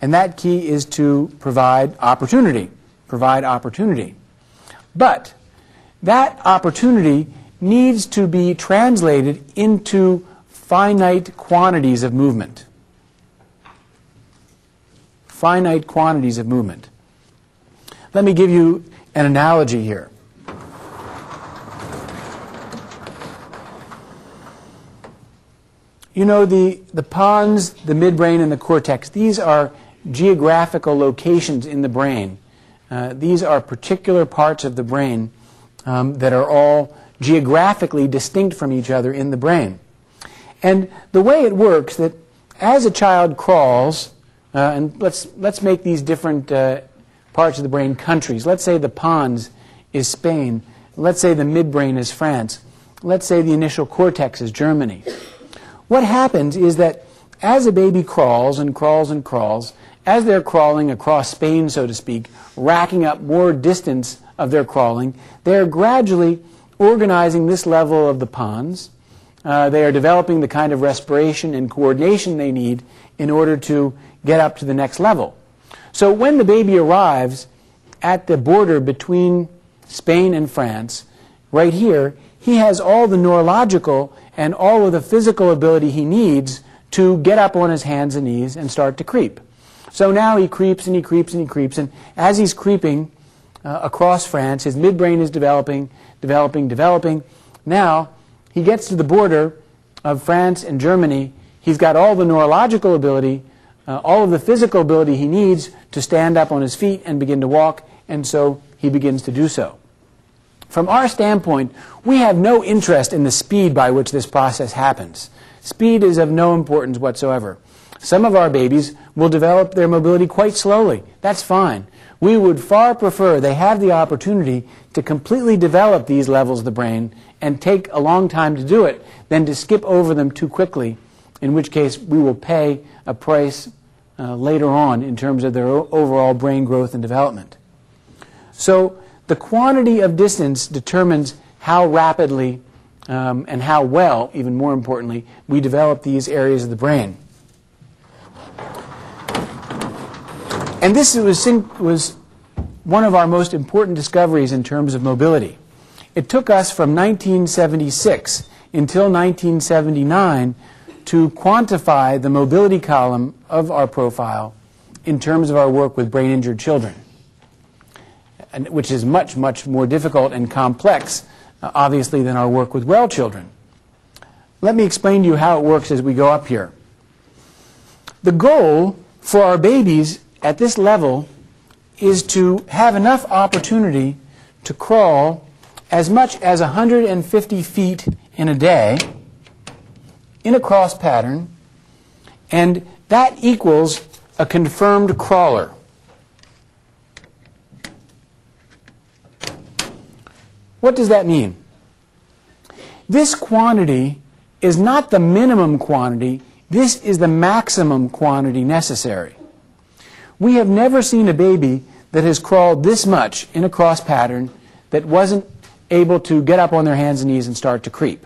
And that key is to provide opportunity. Provide opportunity. But that opportunity needs to be translated into finite quantities of movement. Finite quantities of movement. Let me give you an analogy here. You know, the pons, the midbrain, and the cortex, these are geographical locations in the brain. These are particular parts of the brain that are all geographically distinct from each other in the brain. And the way it works, that as a child crawls, and let's make these different parts of the brain countries. Let's say the pons is Spain. Let's say the midbrain is France. Let's say the initial cortex is Germany. What happens is that as a baby crawls and crawls and crawls, as they're crawling across Spain, so to speak, racking up more distance of their crawling, they're gradually organizing this level of the pons. They are developing the kind of respiration and coordination they need in order to get up to the next level. So when the baby arrives at the border between Spain and France, right here, he has all the neurological and all of the physical ability he needs to get up on his hands and knees and start to creep. So now he creeps and he creeps and he creeps, and as he's creeping across France, his midbrain is developing. Now he gets to the border of France and Germany. He's got all the neurological ability, all of the physical ability he needs to stand up on his feet and begin to walk, and so he begins to do so. From our standpoint, we have no interest in the speed by which this process happens. Speed is of no importance whatsoever. Some of our babies will develop their mobility quite slowly. That's fine. We would far prefer they have the opportunity to completely develop these levels of the brain and take a long time to do it than to skip over them too quickly, in which case we will pay a price later on in terms of their overall brain growth and development. So the quantity of distance determines how rapidly and how well, even more importantly, we develop these areas of the brain. And this was one of our most important discoveries in terms of mobility. It took us from 1976 until 1979 to quantify the mobility column of our profile in terms of our work with brain-injured children, which is much, much more difficult and complex, obviously, than our work with well children. Let me explain to you how it works as we go up here. The goal for our babies at this level is to have enough opportunity to crawl as much as 150 feet in a day in a cross pattern, and that equals a confirmed crawler. What does that mean? This quantity is not the minimum quantity. This is the maximum quantity necessary. We have never seen a baby that has crawled this much in a cross pattern that wasn't able to get up on their hands and knees and start to creep.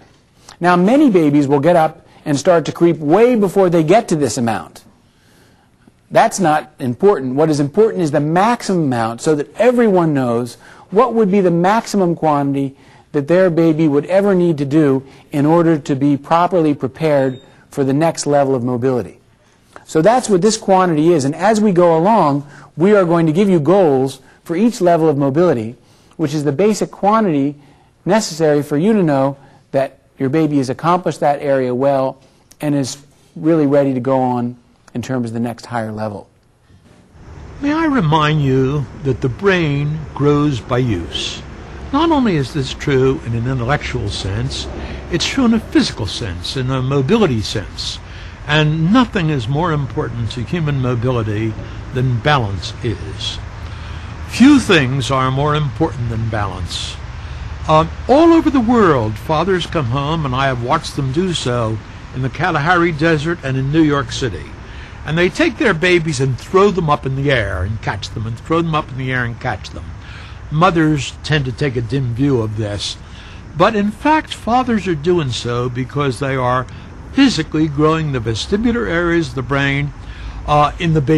Now, many babies will get up and start to creep way before they get to this amount. That's not important. What is important is the maximum amount, so that everyone knows what would be the maximum quantity that their baby would ever need to do in order to be properly prepared for the next level of mobility. So that's what this quantity is, and as we go along, we are going to give you goals for each level of mobility, which is the basic quantity necessary for you to know that your baby has accomplished that area well and is really ready to go on in terms of the next higher level. May I remind you that the brain grows by use. Not only is this true in an intellectual sense, it's true in a physical sense, in a mobility sense. And nothing is more important to human mobility than balance is. Few things are more important than balance. All over the world, fathers come home, and I have watched them do so in the Kalahari Desert and in New York City. And they take their babies and throw them up in the air and catch them, and throw them up in the air and catch them. Mothers tend to take a dim view of this. But in fact, fathers are doing so because they are physically growing the vestibular areas of the brain in the baby.